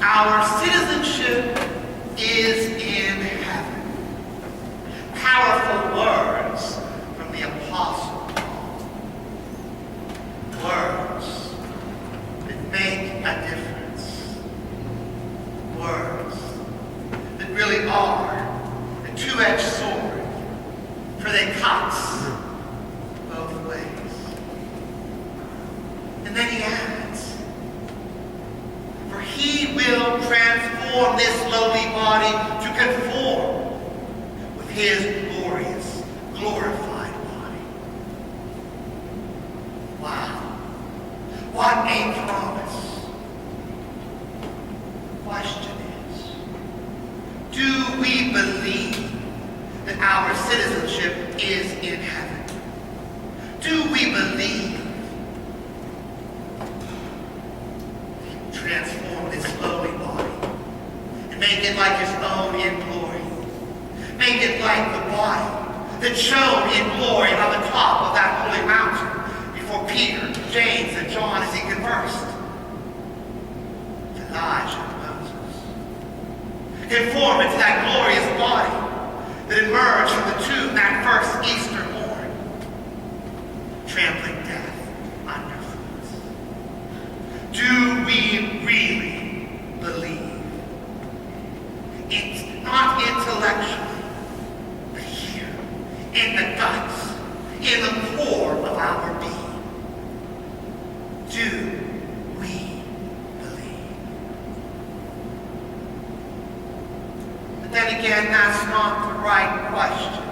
Our citizenship is in heaven. Powerful words from the Apostle Paul. Words that make a difference. Words that really are a two-edged sword, for they cut both ways. And then he adds, for he will transform this lowly body to conform with his glorious, glorified body. Wow. What a promise. Question is, do we believe that our citizenship is in heaven? Do we believe transform this lowly body and make it like his own in glory? Make it like the body that shone in glory on the top of that holy mountain before Peter, James, and John as he conversed with Elijah and Moses. Conform it to that glorious body that emerged from the tomb that first Easter morn, trampling death underfoot. Do we really believe? It's not intellectually, but here, in the guts, in the core of our being. Do we believe? But then again, that's not the right question.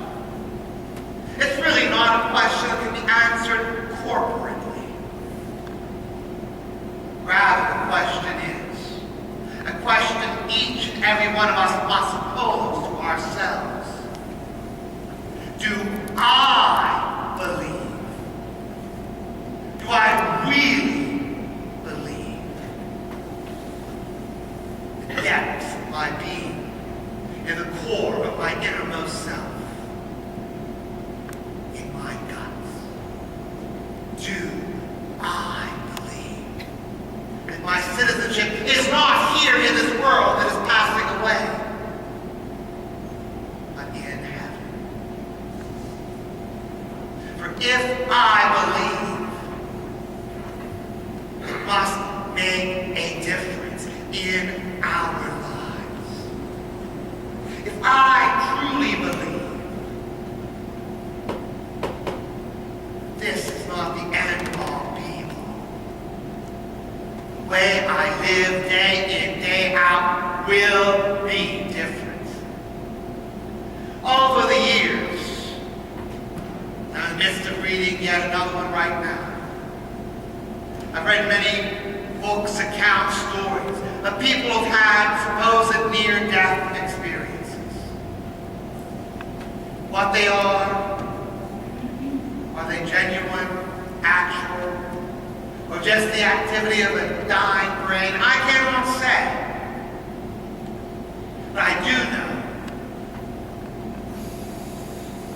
It's really not a question that can be answered corporately. Rather, the question is a question each and every one of us must pose to ourselves. Do I believe? Do I really believe? The depths of my being, in the core of my innermost self, in my guts. Do I believe that my citizenship is not here in this world that is passing away, but in heaven? For if I believe, it must make a difference in our lives. If I truly believe, this is not the end all be all. The way I live day in, day out will be different. Over the years, I'm in the midst of reading yet another one right now. I've read many books, accounts, stories of people who've had supposed near-death experiences. What they are they genuine, actual, or just the activity of a dying brain? I cannot say. But I do know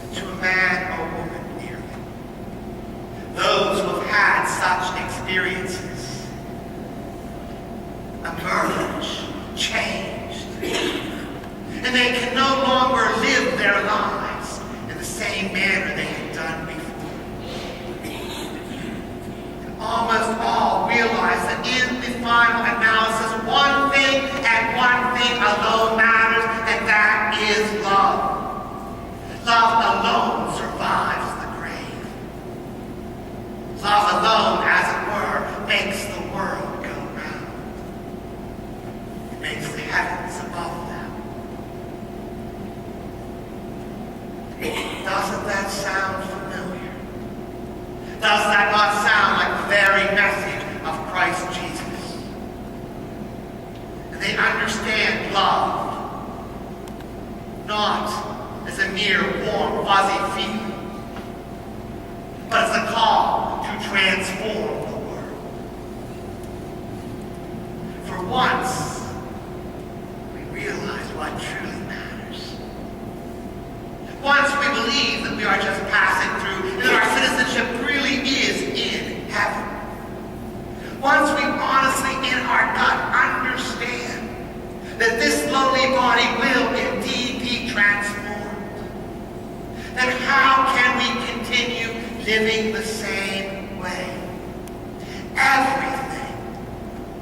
that to a man or woman nearly, those who have had such experiences emerge changed, and they can no longer live their lives in the same manner they had done before. And almost all realize that in the final analysis, one thing and one thing alone matters, and that is love. Love alone survives the grave. Love alone, as it were, makes the world go round. It makes the heavens above them. Doesn't that sound familiar? Does that not sound like the very message of Christ Jesus? And they understand love not as a mere warm, fuzzy feeling, but as a call to transform the world. For once, we realize what truly matters. Once we believe that we are just passing through, and that our citizenship really is in heaven. Once we honestly, in our gut, understand living the same way. Everything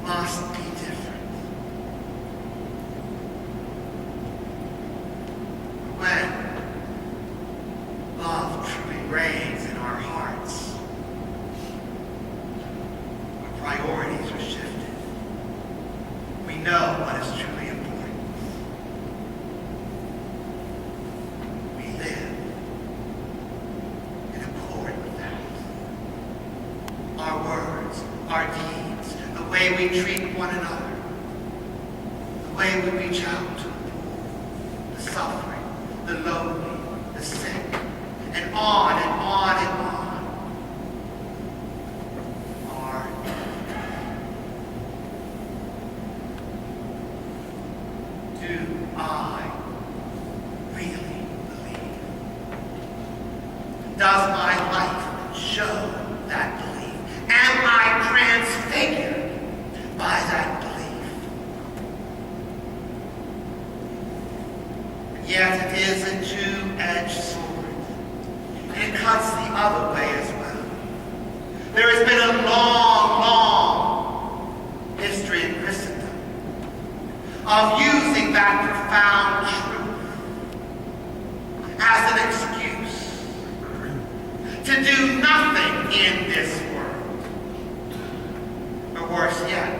must be different. When love truly reigns in our hearts, our priorities are shifted. We know what is truly important. We live in accord with that. Our words, our deeds, the way we treat one another, the way we reach out to the poor, the suffering, the lonely, the sick, and on and on and on. Do I really believe? Does my life show that belief? Am I transfigured by that belief? And yet it is a two-edged sword, and it cuts the other way as well. There has been a long, long history in Christendom of using that profound truth as an excuse to do nothing in this world. Or worse yet,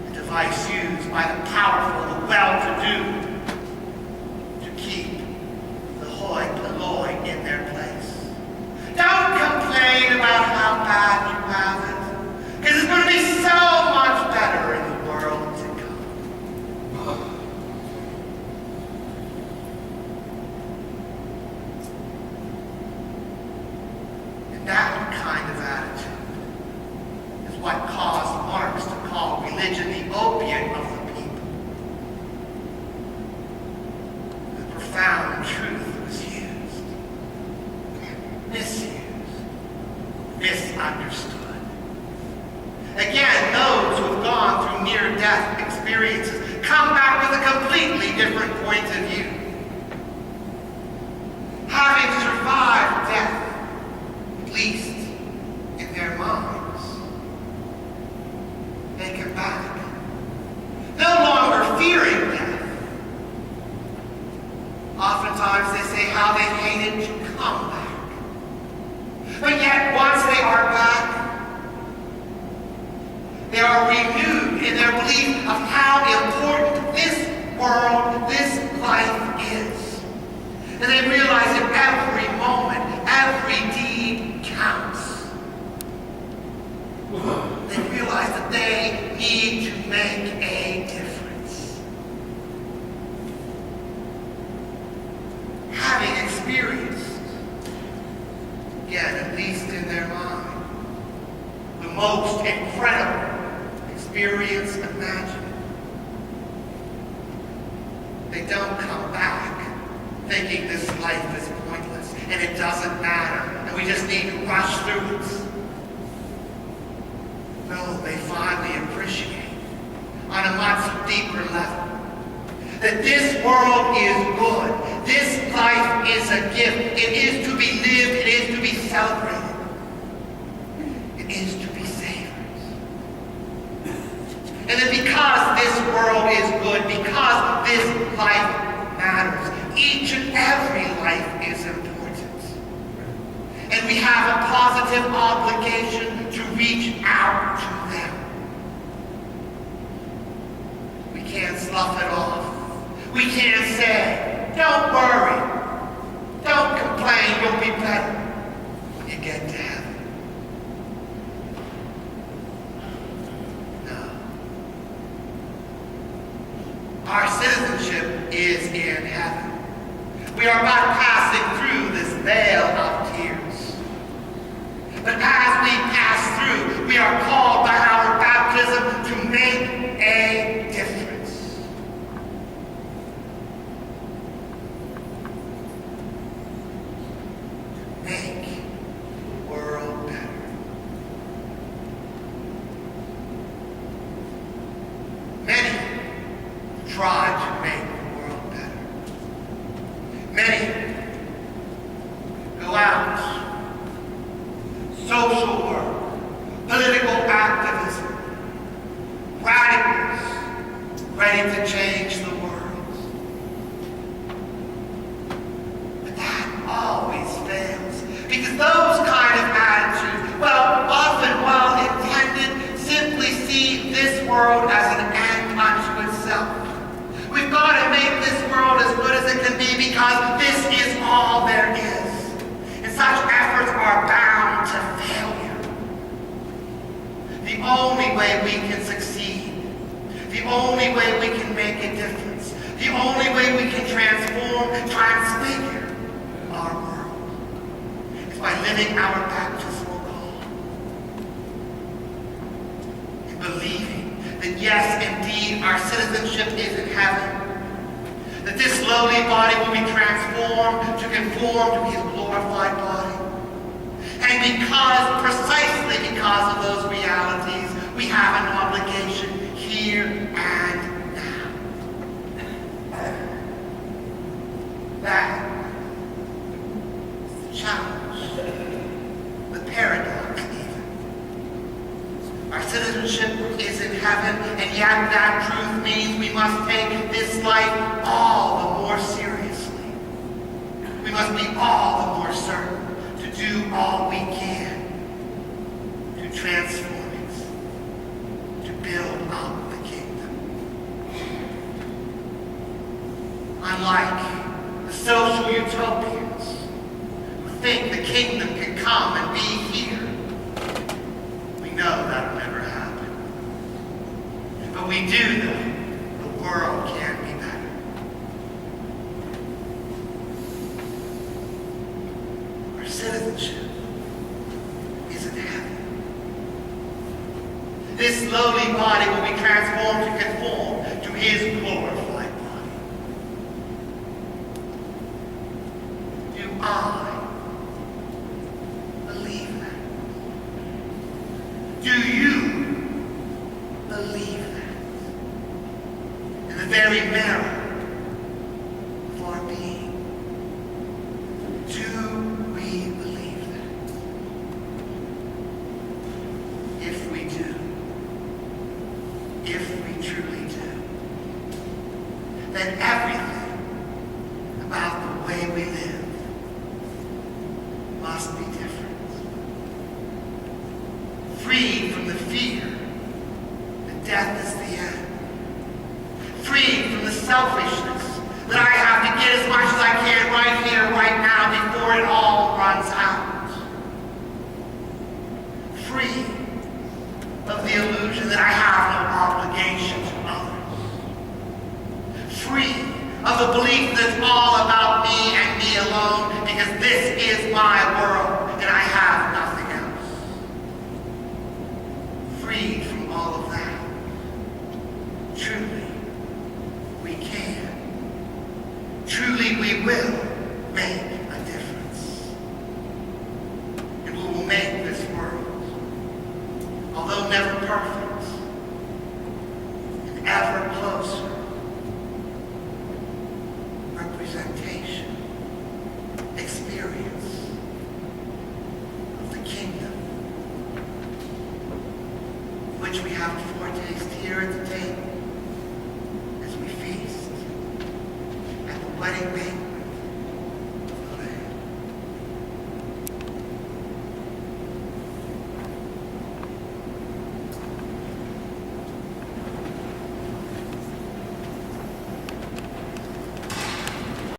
a device used by the powerful, the well-to-do, to keep the hoi polloi in their place. Don't complain about how bad you have it, because it's going to be so much better in the world to come. And that kind of attitude is what caused Marx to call religion the opiate of the people. The profound truth was used, misused, misunderstood. Again, those who have gone through near-death experiences come back with a completely different point of view. Having survived death, at least in their minds, they come back, no longer fearing death. Oftentimes they say how they hated to come back. But yet, once they are back, they are renewed in their belief of how important this world, this life is. And they realize that every moment, every deed counts. They realize that they need to make a difference. Having experienced, again, at least in their mind, the most incredible experience imaginable, they don't come back thinking this life is pointless and it doesn't matter and we just need to rush through it. No, they finally appreciate on a much deeper level that this world is good. This life is a gift. It is to be lived. It is to be celebrated. It is to be savored. And that because this world is good, because this life matters, each and every life is important. And we have a positive obligation to reach out to them. We can't slough it off. We can't say, don't worry, don't complain, you'll be better when you get to heaven. Our citizenship is in heaven. We are but passing through this veil of tears. But as we pass through, we are called by our baptism to make a difference. Make the world better. Many try to make the world better. Many Because those kind of attitudes, well, often well-intended, simply see this world as an end unto itself. We've got to make this world as good as it can be because this is all there is. And such efforts are bound to failure. The only way we can succeed, the only way we can make a difference, the only way we can transfigure our world is by living our baptismal call. And believing that yes, indeed, our citizenship is in heaven. That this lowly body will be transformed to conform to his glorified body. And precisely because of those realities, we have an obligation here and now. That is the challenge, the paradox even. Our citizenship is in heaven, and yet that truth means we must take this life all the more seriously. We must be all the more certain to do all we can to transform it, to build up the kingdom. Unlike the social utopians who think the kingdom can come and be here, we know that'll never happen. But we do know the world can be better. Our citizenship is in heaven. This lowly body will be transformed to conform to his glorified body. Do I believe that? Do you believe that? In the very marrow of our being. Do we believe that? If we do, if we truly do, then everything about the way we live must be different. Freed from the fear that death is the end. Freed from the selfishness that I have to get as much as I can right here, right now, before it all runs out. Free of the illusion that I have no obligation to others. Free of the belief that it's all about me and me alone, because this is my world and I have nothing else. Freed from all of that. Truly, we can. Truly, we will make a difference. And we will make this world, although never perfect, an ever closer representation, experience of the kingdom, which we have a foretaste here at the table as we feast at the wedding banquet